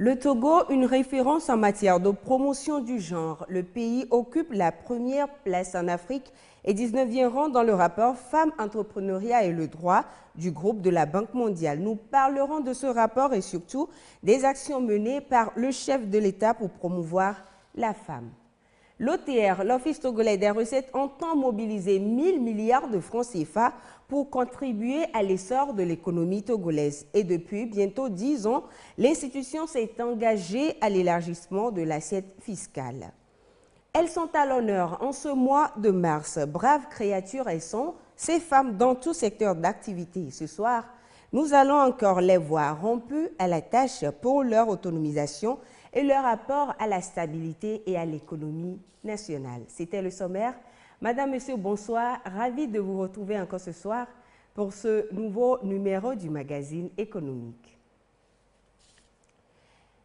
Le Togo, une référence en matière de promotion du genre. Le pays occupe la première place en Afrique et 19e rang dans le rapport Femmes, entrepreneuriat et le droit du groupe de la Banque mondiale. Nous parlerons de ce rapport et surtout des actions menées par le chef de l'État pour promouvoir la femme. L'OTR, l'Office togolais des recettes, entend mobiliser 1000 milliards de francs CFA pour contribuer à l'essor de l'économie togolaise. Et depuis bientôt 10 ans, l'institution s'est engagée à l'élargissement de l'assiette fiscale. Elles sont à l'honneur en ce mois de mars. Braves créatures elles sont, ces femmes dans tout secteur d'activité. Ce soir, nous allons encore les voir rompues à la tâche pour leur autonomisation et leur apport à la stabilité et à l'économie nationale. C'était le sommaire. Madame, Monsieur, bonsoir. Ravi de vous retrouver encore ce soir pour ce nouveau numéro du magazine économique.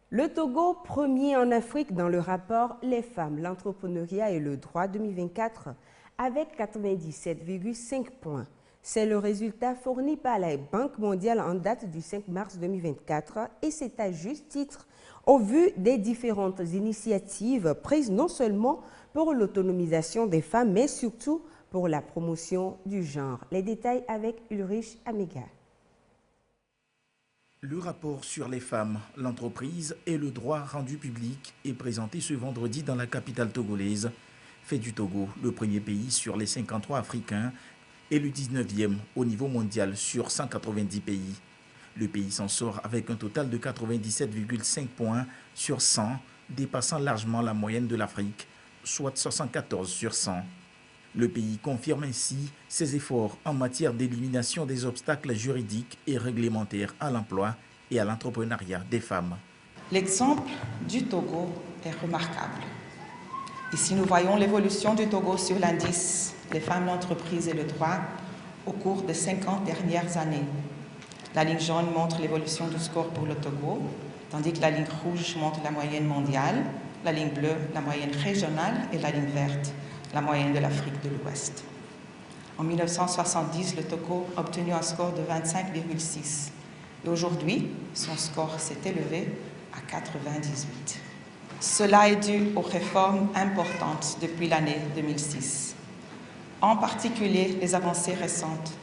Le Togo, premier en Afrique dans le rapport Les femmes, l'entrepreneuriat et le droit 2024, avec 97,5 points. C'est le résultat fourni par la Banque mondiale en date du 5 mars 2024 et c'est à juste titre au vu des différentes initiatives prises non seulement pour l'autonomisation des femmes, mais surtout pour la promotion du genre. Les détails avec Ulrich Amega. Le rapport sur les femmes, l'entreprise et le droit rendu public est présenté ce vendredi dans la capitale togolaise, fait du Togo le premier pays sur les 53 africains et le 19e au niveau mondial sur 190 pays. Le pays s'en sort avec un total de 97,5 points sur 100, dépassant largement la moyenne de l'Afrique, soit 74 sur 100. Le pays confirme ainsi ses efforts en matière d'élimination des obstacles juridiques et réglementaires à l'emploi et à l'entrepreneuriat des femmes. L'exemple du Togo est remarquable. Ici, nous voyons l'évolution du Togo sur l'indice des femmes, l'entreprise et le droit au cours des 50 dernières années. La ligne jaune montre l'évolution du score pour le Togo, tandis que la ligne rouge montre la moyenne mondiale, la ligne bleue, la moyenne régionale et la ligne verte, la moyenne de l'Afrique de l'Ouest. En 1970, le Togo a obtenu un score de 25,6 et aujourd'hui, son score s'est élevé à 98. Cela est dû aux réformes importantes depuis l'année 2006, en particulier les avancées récentes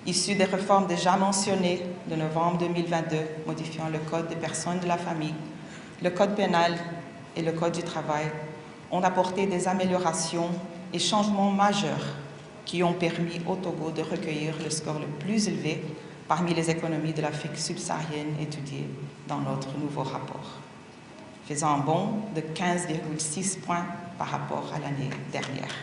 issues des réformes déjà mentionnées de novembre 2022, modifiant le Code des personnes de la famille, le Code pénal et le Code du travail, ont apporté des améliorations et changements majeurs qui ont permis au Togo de recueillir le score le plus élevé parmi les économies de l'Afrique subsaharienne étudiées dans notre nouveau rapport, faisant un bond de 15,6 points par rapport à l'année dernière.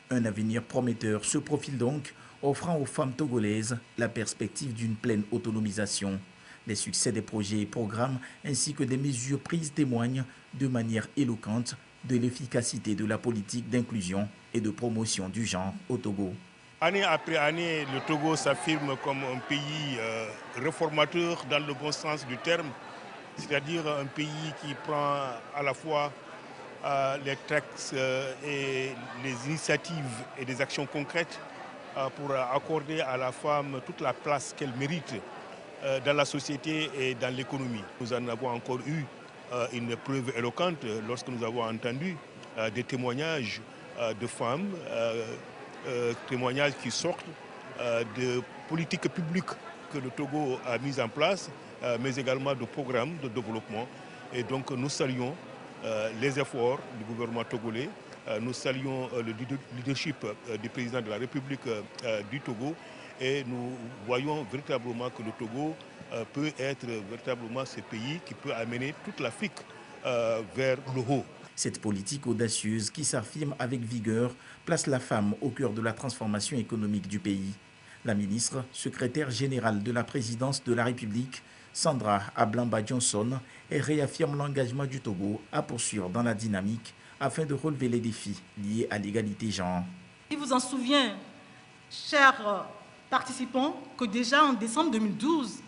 Un avenir prometteur se profile donc, offrant aux femmes togolaises la perspective d'une pleine autonomisation. Les succès des projets et programmes ainsi que des mesures prises témoignent de manière éloquente de l'efficacité de la politique d'inclusion et de promotion du genre au Togo. Année après année, le Togo s'affirme comme un pays réformateur dans le bon sens du terme, c'est-à-dire un pays qui prend à la fois les textes et les initiatives et des actions concrètes pour accorder à la femme toute la place qu'elle mérite dans la société et dans l'économie. Nous en avons encore eu une preuve éloquente lorsque nous avons entendu des témoignages de femmes, témoignages qui sortent de politiques publiques que le Togo a mises en place, mais également de programmes de développement. Et donc nous saluons les efforts du gouvernement togolais, nous saluons le leadership du président de la République du Togo et nous voyons véritablement que le Togo peut être véritablement ce pays qui peut amener toute l'Afrique vers le haut. Cette politique audacieuse qui s'affirme avec vigueur place la femme au cœur de la transformation économique du pays. La ministre, secrétaire générale de la présidence de la République, Sandra Ablamba Johnson, réaffirme l'engagement du Togo à poursuivre dans la dynamique afin de relever les défis liés à l'égalité genre. Il vous en souvient, chers participants, que déjà en décembre 2012,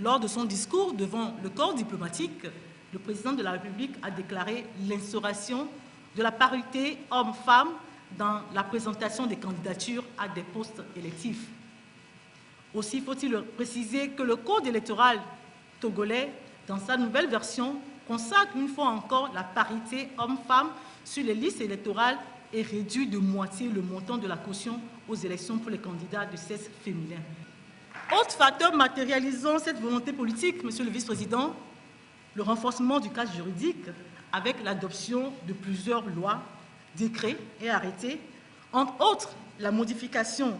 lors de son discours devant le corps diplomatique, le président de la République a déclaré l'instauration de la parité homme-femme dans la présentation des candidatures à des postes électifs. Aussi faut-il préciser que le code électoral togolais, dans sa nouvelle version, consacre une fois encore la parité homme-femme sur les listes électorales et réduit de moitié le montant de la caution aux élections pour les candidats de sexe féminin. Autre facteur matérialisant cette volonté politique, Monsieur le Vice-président, le renforcement du cadre juridique avec l'adoption de plusieurs lois, décrets et arrêtés, entre autres la modification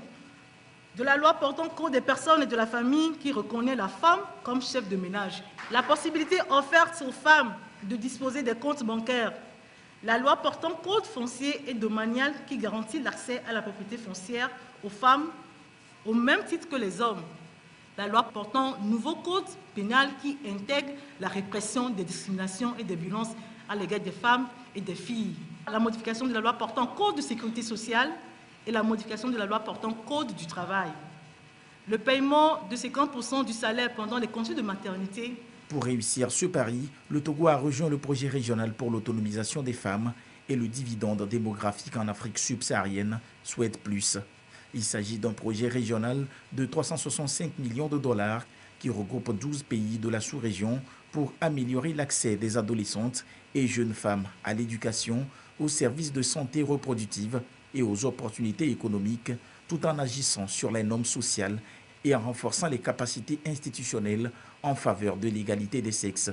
de la loi portant code des personnes et de la famille qui reconnaît la femme comme chef de ménage, la possibilité offerte aux femmes de disposer des comptes bancaires, la loi portant code foncier et domanial qui garantit l'accès à la propriété foncière aux femmes au même titre que les hommes, la loi portant nouveau code pénal qui intègre la répression des discriminations et des violences à l'égard des femmes et des filles, la modification de la loi portant code de sécurité sociale et la modification de la loi portant code du travail, le paiement de 50% du salaire pendant les congés de maternité. Pour réussir ce pari, le Togo a rejoint le projet régional pour l'autonomisation des femmes et le dividende démographique en Afrique subsaharienne, Souhaite Plus. Il s'agit d'un projet régional de 365 millions de dollars qui regroupe 12 pays de la sous-région pour améliorer l'accès des adolescentes et jeunes femmes à l'éducation, aux services de santé reproductive et aux opportunités économiques, tout en agissant sur les normes sociales et en renforçant les capacités institutionnelles en faveur de l'égalité des sexes.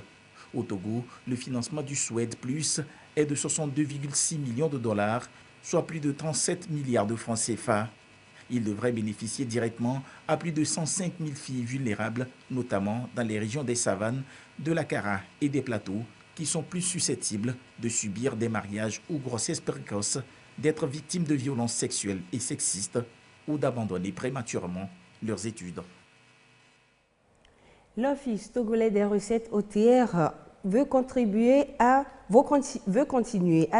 Au Togo, le financement du Souhaite Plus est de 62,6 millions de dollars, soit plus de 37 milliards de francs CFA. Il devrait bénéficier directement à plus de 105 000 filles vulnérables, notamment dans les régions des savanes, de la Kara et des plateaux, qui sont plus susceptibles de subir des mariages ou grossesses précoces, d'être victimes de violences sexuelles et sexistes ou d'abandonner prématurément leurs études. L'Office togolais des recettes OTR veut continuer à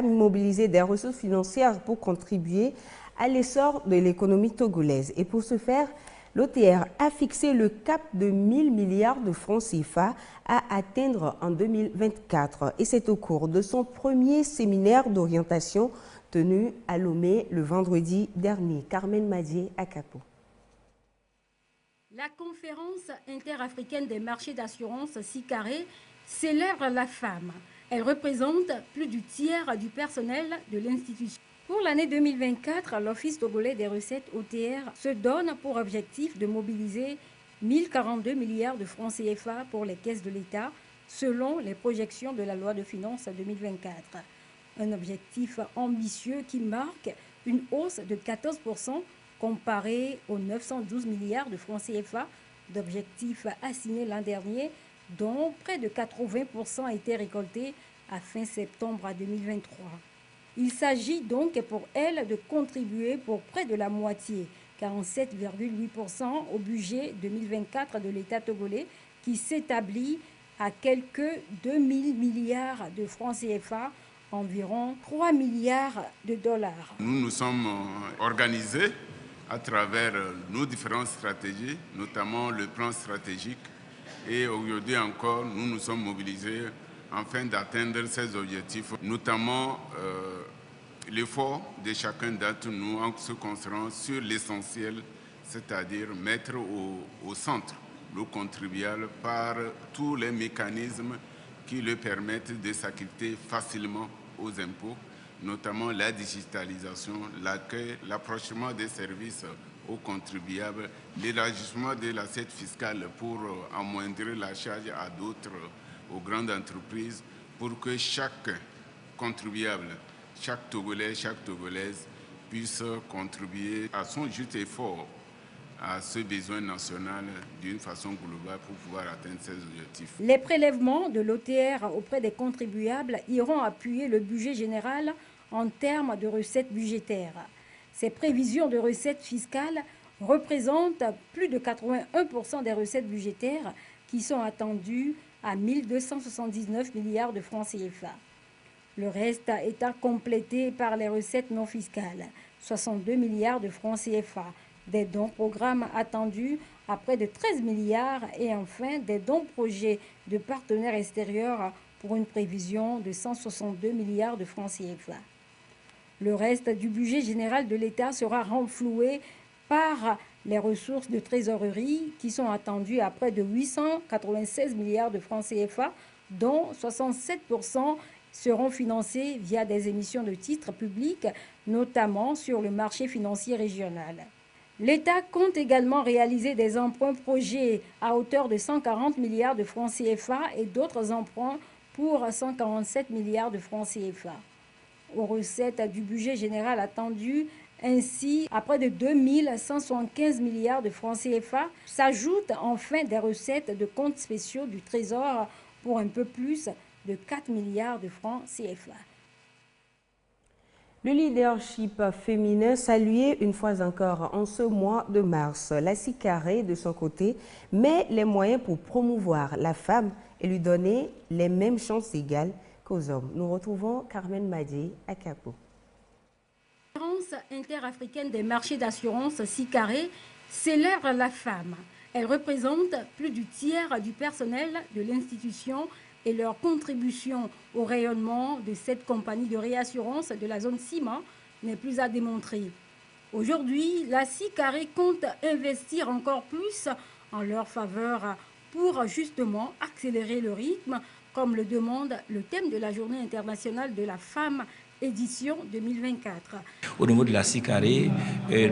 mobiliser des ressources financières pour contribuer à l'essor de l'économie togolaise. Et pour ce faire, l'OTR a fixé le cap de 1000 milliards de francs CFA à atteindre en 2024. Et c'est au cours de son premier séminaire d'orientation tenu à Lomé le vendredi dernier. Carmen Madier à Capo. La conférence interafricaine des marchés d'assurance SICARE célèbre la femme. Elle représente plus du tiers du personnel de l'institution. Pour l'année 2024, l'Office togolais des recettes OTR se donne pour objectif de mobiliser 1042 milliards de francs CFA pour les caisses de l'État, selon les projections de la loi de finances 2024. Un objectif ambitieux qui marque une hausse de 14% comparé aux 912 milliards de francs CFA d'objectifs assignés l'an dernier, dont près de 80% étaient récoltés à fin septembre 2023. Il s'agit donc pour elle de contribuer pour près de la moitié, 47,8% au budget 2024 de l'État togolais, qui s'établit à quelques 2000 milliards de francs CFA, environ 3 milliards de dollars. Nous nous sommes organisés à travers nos différentes stratégies, notamment le plan stratégique. Et aujourd'hui encore, nous nous sommes mobilisés afin d'atteindre ces objectifs, notamment l'effort de chacun d'entre nous en se concentrant sur l'essentiel, c'est-à-dire mettre au centre le contribuable par tous les mécanismes qui lui permettent de s'acquitter facilement aux impôts, notamment la digitalisation, l'accueil, l'approchement des services aux contribuables, l'élargissement de l'assiette fiscale pour amoindrir la charge à d'autres, aux grandes entreprises, pour que chaque contribuable, chaque Togolais, chaque Togolaise puisse contribuer à son juste effort à ce besoin national d'une façon globale pour pouvoir atteindre ces objectifs. Les prélèvements de l'OTR auprès des contribuables iront appuyer le budget général en termes de recettes budgétaires. Ces prévisions de recettes fiscales représentent plus de 81% des recettes budgétaires qui sont attendues à 1279 milliards de francs CFA. Le reste étant complété par les recettes non fiscales, 62 milliards de francs CFA, des dons programmes attendus à près de 13 milliards et enfin des dons projets de partenaires extérieurs pour une prévision de 162 milliards de francs CFA. Le reste du budget général de l'État sera renfloué par les ressources de trésorerie qui sont attendues à près de 896 milliards de francs CFA dont 67% seront financés via des émissions de titres publics, notamment sur le marché financier régional. L'État compte également réaliser des emprunts projets à hauteur de 140 milliards de francs CFA et d'autres emprunts pour 147 milliards de francs CFA. Aux recettes du budget général attendu, ainsi, à près de 2175 milliards de francs CFA, s'ajoutent enfin des recettes de comptes spéciaux du Trésor pour un peu plus de 4 milliards de francs CFA. Le leadership féminin salué une fois encore en ce mois de mars. La CICARE, de son côté, met les moyens pour promouvoir la femme et lui donner les mêmes chances égales qu'aux hommes. Nous retrouvons Carmen Madé à Capo. La Conférence interafricaine des marchés d'assurance CICARE célèbre la femme. Elle représente plus du tiers du personnel de l'institution et leur contribution au rayonnement de cette compagnie de réassurance de la zone CIMA n'est plus à démontrer. Aujourd'hui, la CICARE compte investir encore plus en leur faveur pour justement accélérer le rythme, comme le demande le thème de la Journée internationale de la femme édition 2024. Au niveau de la CICARE,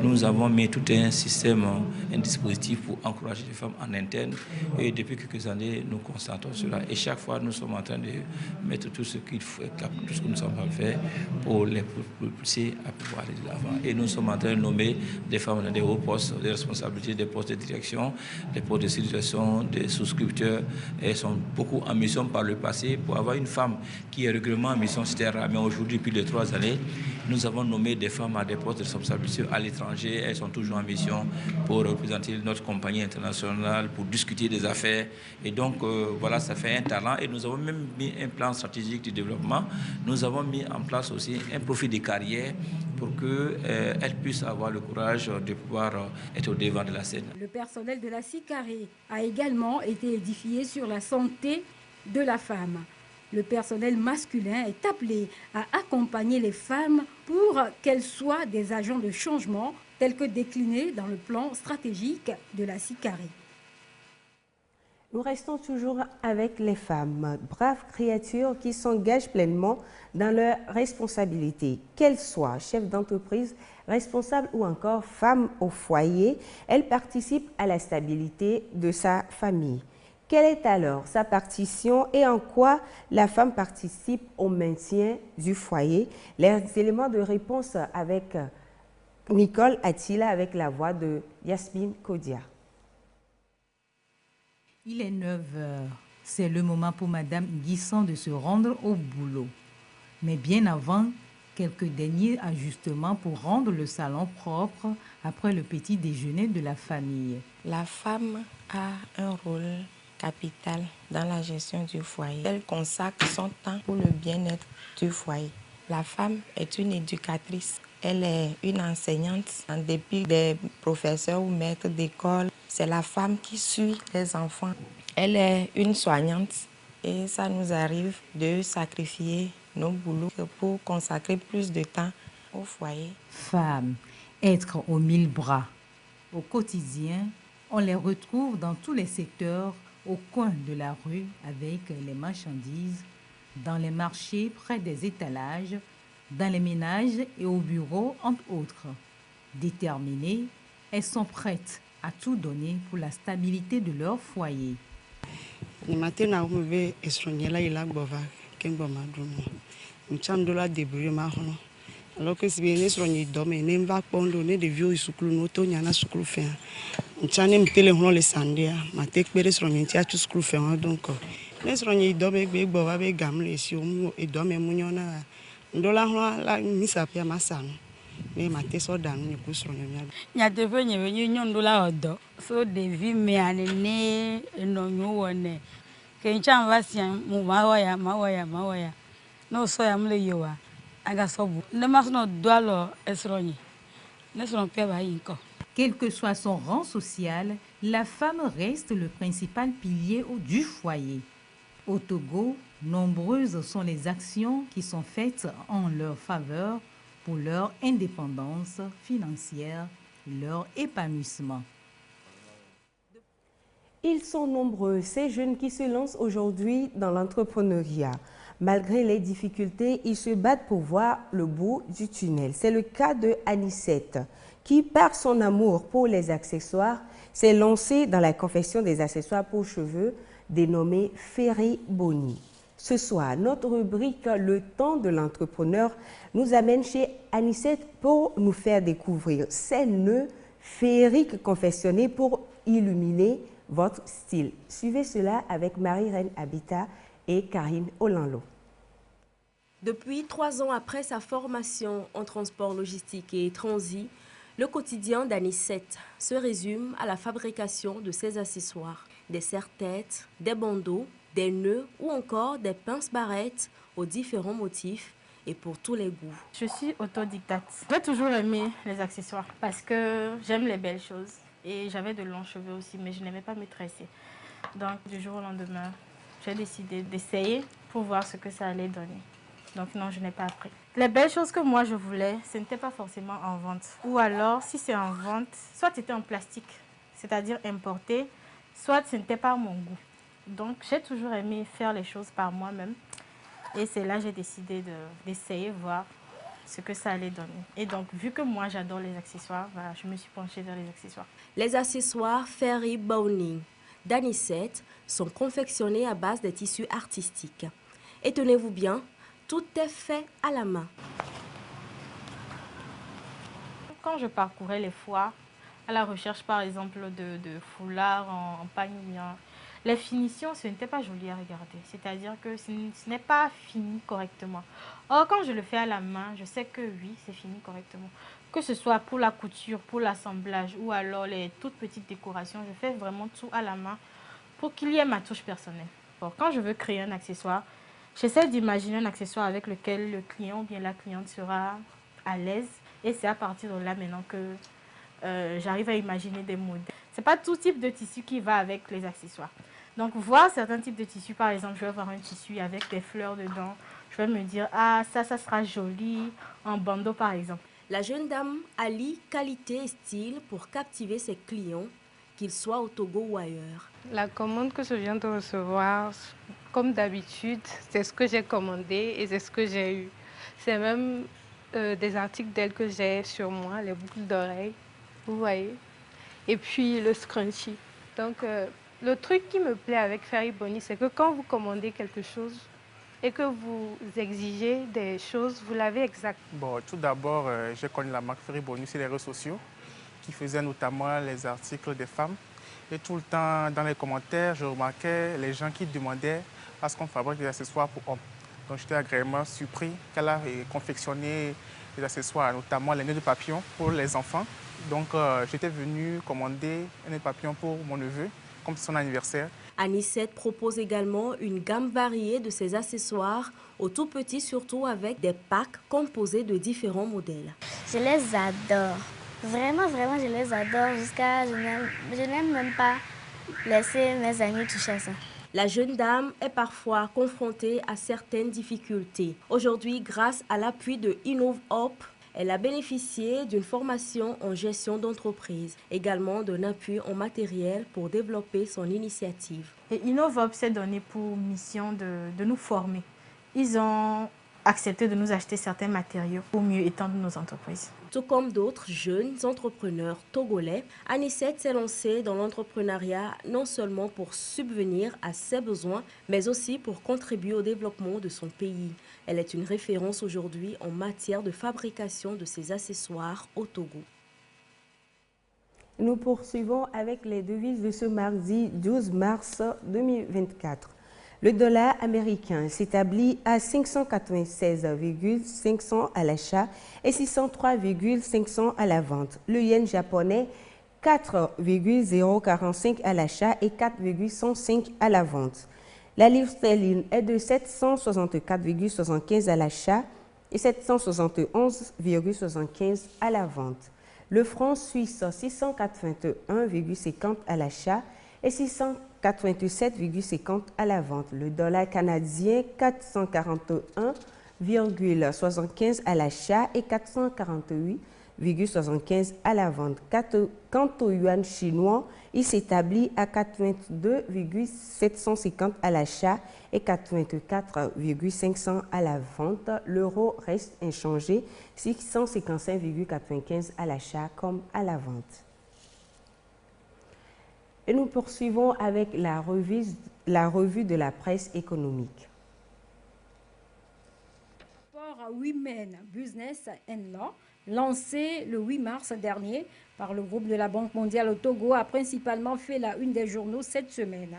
nous avons mis tout un système, un dispositif pour encourager les femmes en interne. Et depuis quelques années, nous constatons cela. Et chaque fois, nous sommes en train de mettre tout ce qu'il faut, tout ce que nous sommes en train de faire pour les pousser à pouvoir aller de l'avant. Et nous sommes en train de nommer des femmes dans des hauts postes de responsabilité, des postes de direction, des postes de situation, des souscripteurs. Elles sont beaucoup en mission par le passé pour avoir une femme qui est régulièrement en mission, etc. Mais aujourd'hui, depuis les 3 années, nous avons nommé des femmes à des postes de responsabilité à l'étranger. Elles sont toujours en mission pour représenter notre compagnie internationale, pour discuter des affaires. Et donc, voilà, ça fait un talent. Et nous avons même mis un plan stratégique de développement. Nous avons mis en place aussi un profil de carrière pour qu'elles puissent avoir le courage de pouvoir être au devant de la scène. Le personnel de la CICARE a également été édifié sur la santé de la femme. Le personnel masculin est appelé à accompagner les femmes pour qu'elles soient des agents de changement tels que déclinés dans le plan stratégique de la CICARE. Nous restons toujours avec les femmes, braves créatures qui s'engagent pleinement dans leurs responsabilités. Qu'elles soient chefs d'entreprise, responsables ou encore femmes au foyer, elles participent à la stabilité de sa famille. Quelle est alors sa partition et en quoi la femme participe au maintien du foyer? Les éléments de réponse avec Nicole Attila avec la voix de Yasmine Kodia. Il est 9 heures. C'est le moment pour Madame Guisson de se rendre au boulot. Mais bien avant, quelques derniers ajustements pour rendre le salon propre après le petit déjeuner de la famille. La femme a un rôle capital dans la gestion du foyer. Elle consacre son temps pour le bien-être du foyer. La femme est une éducatrice. Elle est une enseignante. En dépit des professeurs ou maîtres d'école, c'est la femme qui suit les enfants. Elle est une soignante et ça nous arrive de sacrifier nos boulots pour consacrer plus de temps au foyer. Femmes, être aux 1000 bras. Au quotidien, on les retrouve dans tous les secteurs, au coin de la rue avec les marchandises, dans les marchés près des étalages, dans les ménages et au bureau, entre autres. Déterminées, elles sont prêtes à tout donner pour la stabilité de leur foyer. Alors que si bien sûr on y dort, mais n'aime pas prendre des vieux sous nous tout y en a sous fait. On tient même télé on les sandés, ma tête péré sur une tia tout sous fait donc. Les sur on y dort avec bois avec gamme les si on et dort même on a. Ndola la misa pia masano. Mais ma tête sort dans une couche sur une. Nya te fait n'y venir nyon ndola odo. So des vies mais ané non yo one. Kencha vasien mu mawaya. No so ya mle yowa. Quel que soit son rang social, la femme reste le principal pilier du foyer. Au Togo, nombreuses sont les actions qui sont faites en leur faveur pour leur indépendance financière, leur épanouissement. Ils sont nombreux, ces jeunes qui se lancent aujourd'hui dans l'entrepreneuriat. Malgré les difficultés, ils se battent pour voir le bout du tunnel. C'est le cas de Anicette, qui, par son amour pour les accessoires, s'est lancée dans la confection des accessoires pour cheveux dénommés Ferry Boni. Ce soir, notre rubrique « Le temps de l'entrepreneur » nous amène chez Anicette pour nous faire découvrir ces nœuds féeriques confectionnés pour illuminer votre style. Suivez cela avec Marie-Reine Habitat et Karine Olanlo. Depuis 3 ans après sa formation en transport logistique et transit, le quotidien d'Anicette se résume à la fabrication de ses accessoires, des serre-têtes, des bandeaux, des nœuds ou encore des pinces-barrettes aux différents motifs et pour tous les goûts. Je suis autodidacte. J'ai toujours aimé les accessoires parce que j'aime les belles choses. Et j'avais de longs cheveux aussi, mais je n'aimais pas me tresser. Donc, du jour au lendemain, j'ai décidé d'essayer pour voir ce que ça allait donner. Donc non, je n'ai pas appris. Les belles choses que moi je voulais, ce n'était pas forcément en vente. Ou alors, si c'est en vente, soit c'était en plastique, c'est-à-dire importé, soit ce n'était pas mon goût. Donc, j'ai toujours aimé faire les choses par moi-même. Et c'est là que j'ai décidé d'essayer, voir ce que ça allait donner. Et donc, vu que moi, j'adore les accessoires, voilà, je me suis penchée vers les accessoires. Les accessoires Ferry Boni d'Anicette sont confectionnés à base des tissus artistiques. Et tenez-vous bien, tout est fait à la main. Quand je parcourais les foires, à la recherche par exemple de foulards en pagne, les finitions, ce n'était pas joli à regarder. C'est-à-dire que ce n'est pas fini correctement. Or, quand je le fais à la main, je sais que oui, c'est fini correctement. Que ce soit pour la couture, pour l'assemblage ou alors les toutes petites décorations, je fais vraiment tout à la main pour qu'il y ait ma touche personnelle. Or, quand je veux créer un accessoire, j'essaie d'imaginer un accessoire avec lequel le client ou bien la cliente sera à l'aise. Et c'est à partir de là maintenant que j'arrive à imaginer des modèles. Ce n'est pas tout type de tissu qui va avec les accessoires. Donc, voir certains types de tissus, par exemple, je vais voir un tissu avec des fleurs dedans. Je vais me dire, ah, ça sera joli, en bandeau, par exemple. La jeune dame allie qualité et style pour captiver ses clients, qu'ils soient au Togo ou ailleurs. La commande que je viens de recevoir, comme d'habitude, c'est ce que j'ai commandé et c'est ce que j'ai eu. C'est même des articles d'elle que j'ai sur moi, les boucles d'oreilles, vous voyez. Et puis le scrunchie. Donc, le truc qui me plaît avec Ferry Boni, c'est que quand vous commandez quelque chose et que vous exigez des choses, vous l'avez exact. Bon, tout d'abord, j'ai connu la marque Ferry Boni sur les réseaux sociaux, qui faisait notamment les articles des femmes. Et tout le temps, dans les commentaires, je remarquais les gens qui demandaient à ce qu'on fabrique des accessoires pour hommes. Donc, j'étais agréablement surpris qu'elle a confectionné des accessoires, notamment les nœuds de papillon pour les enfants. Donc, j'étais venu commander un nœud de papillon pour mon neveu, comme son anniversaire. Anicette propose également une gamme variée de ses accessoires, aux tout petits surtout avec des packs composés de différents modèles. Je les adore. Vraiment, vraiment, je les adore jusqu'à... Je n'aime même pas laisser mes amis toucher à ça. La jeune dame est parfois confrontée à certaines difficultés. Aujourd'hui, grâce à l'appui de InnovHop, elle a bénéficié d'une formation en gestion d'entreprise, également d'un appui en matériel pour développer son initiative. Et InnovHop s'est donné pour mission de nous former. Ils ont accepté de nous acheter certains matériaux pour mieux étendre nos entreprises. Tout comme d'autres jeunes entrepreneurs togolais, Anicette s'est lancée dans l'entrepreneuriat non seulement pour subvenir à ses besoins, mais aussi pour contribuer au développement de son pays. Elle est une référence aujourd'hui en matière de fabrication de ses accessoires au Togo. Nous poursuivons avec les devises de ce mardi 12 mars 2024. Le dollar américain s'établit à 596,500 à l'achat et 603,500 à la vente. Le yen japonais, 4,045 à l'achat et 4,105 à la vente. La livre sterling est de 764,75 à l'achat et 771,75 à la vente. Le franc suisse, 681,50 à l'achat et 687,50 à la vente. Le dollar canadien, 441,75 à l'achat et 82,75 à la vente. Quant au yuan chinois, il s'établit à 82,750 à l'achat et 84,500 à la vente. L'euro reste inchangé, 655,95 à l'achat comme à la vente. Et nous poursuivons avec la revue de la presse économique. Women Business and Law, lancé le 8 mars dernier par le groupe de la Banque mondiale au Togo, a principalement fait la une des journaux cette semaine.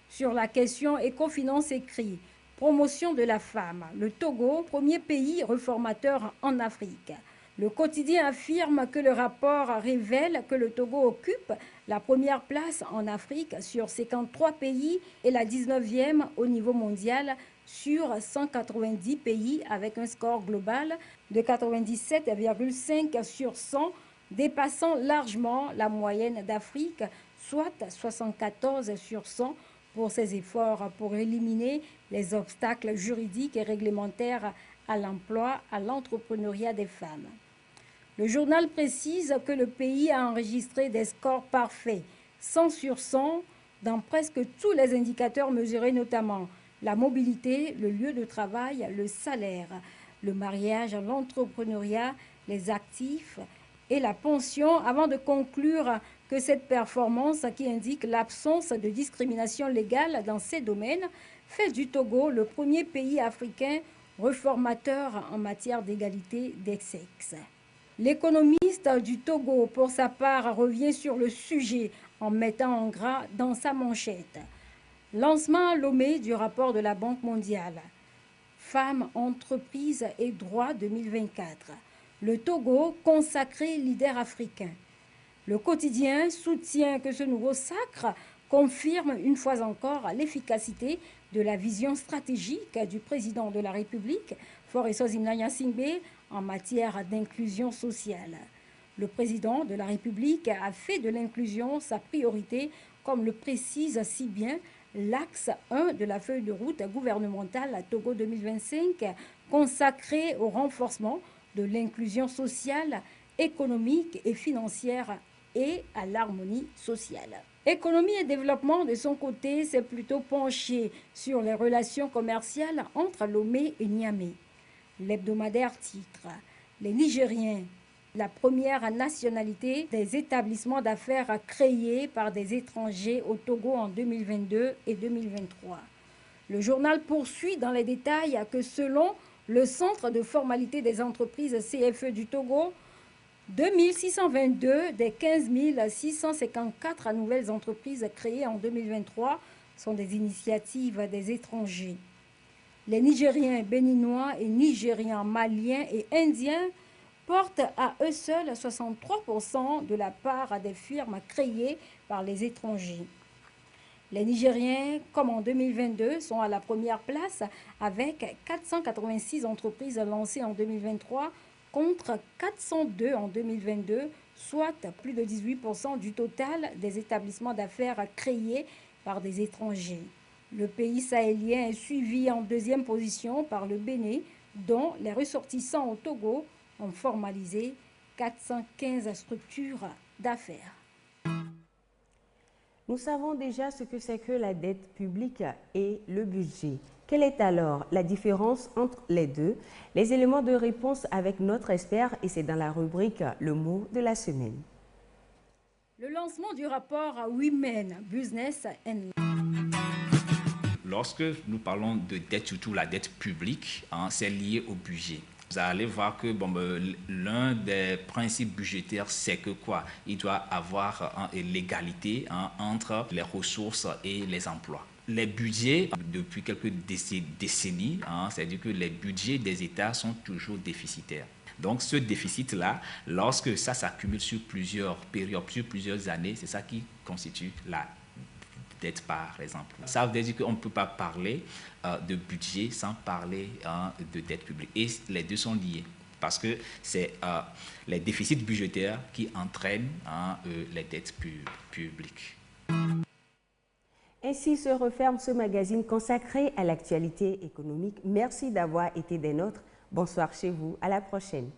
Sur la question Ecofinance écrit « Promotion de la femme, le Togo, premier pays réformateur en Afrique ». Le quotidien affirme que le rapport révèle que le Togo occupe la première place en Afrique sur 53 pays et la 19e au niveau mondial sur 190 pays avec un score global de 97,5 sur 100, dépassant largement la moyenne d'Afrique, soit 74 sur 100 pour ses efforts pour éliminer les obstacles juridiques et réglementaires à l'emploi, à l'entrepreneuriat des femmes. Le journal précise que le pays a enregistré des scores parfaits, 100 sur 100, dans presque tous les indicateurs mesurés, notamment la mobilité, le lieu de travail, le salaire, le mariage, l'entrepreneuriat, les actifs et la pension, avant de conclure que cette performance qui indique l'absence de discrimination légale dans ces domaines fait du Togo le premier pays africain réformateur en matière d'égalité des sexes. L'économiste du Togo, pour sa part, revient sur le sujet en mettant en gras dans sa manchette. Lancement à Lomé du rapport de la Banque mondiale. Femmes, entreprises et droits 2024. Le Togo consacré leader africain. Le quotidien soutient que ce nouveau sacre confirme une fois encore l'efficacité de la vision stratégique du président de la République, Faure Zimna Singbe, en matière d'inclusion sociale. Le président de la République a fait de l'inclusion sa priorité, comme le précise si bien l'axe 1 de la feuille de route gouvernementale à Togo 2025, consacré au renforcement de l'inclusion sociale, économique et financière et à l'harmonie sociale. Économie et développement, de son côté, s'est plutôt penché sur les relations commerciales entre Lomé et Niamey. L'hebdomadaire titre « Les Nigériens, la première nationalité des établissements d'affaires créés par des étrangers au Togo en 2022 et 2023 ». Le journal poursuit dans les détails que selon le Centre de formalité des entreprises CFE du Togo, 2622 des 15 654 nouvelles entreprises créées en 2023 sont des initiatives des étrangers. Les Nigériens, Béninois et Nigérians, Maliens et Indiens portent à eux seuls 63% de la part des firmes créées par les étrangers. Les Nigériens, comme en 2022, sont à la première place avec 486 entreprises lancées en 2023 contre 402 en 2022, soit plus de 18% du total des établissements d'affaires créés par des étrangers. Le pays sahélien est suivi en deuxième position par le Bénin, dont les ressortissants au Togo ont formalisé 415 structures d'affaires. Nous savons déjà ce que c'est que la dette publique et le budget. Quelle est alors la différence entre les deux? Les éléments de réponse avec notre expert, et c'est dans la rubrique « Le mot de la semaine ». Le lancement du rapport Women Business and Law. Lorsque nous parlons de dette, surtout la dette publique, c'est lié au budget. Vous allez voir que l'un des principes budgétaires, c'est que quoi? Il doit avoir l'égalité entre les ressources et les emplois. Les budgets, depuis quelques décennies, c'est-à-dire que les budgets des États sont toujours déficitaires. Donc ce déficit-là, lorsque ça s'accumule sur plusieurs périodes, sur plusieurs années, c'est ça qui constitue la dette, par exemple. Ça veut dire qu'on ne peut pas parler de budget sans parler de dette publique. Et les deux sont liés parce que c'est les déficits budgétaires qui entraînent les dettes publiques. Ainsi se referme ce magazine consacré à l'actualité économique. Merci d'avoir été des nôtres. Bonsoir chez vous. À la prochaine.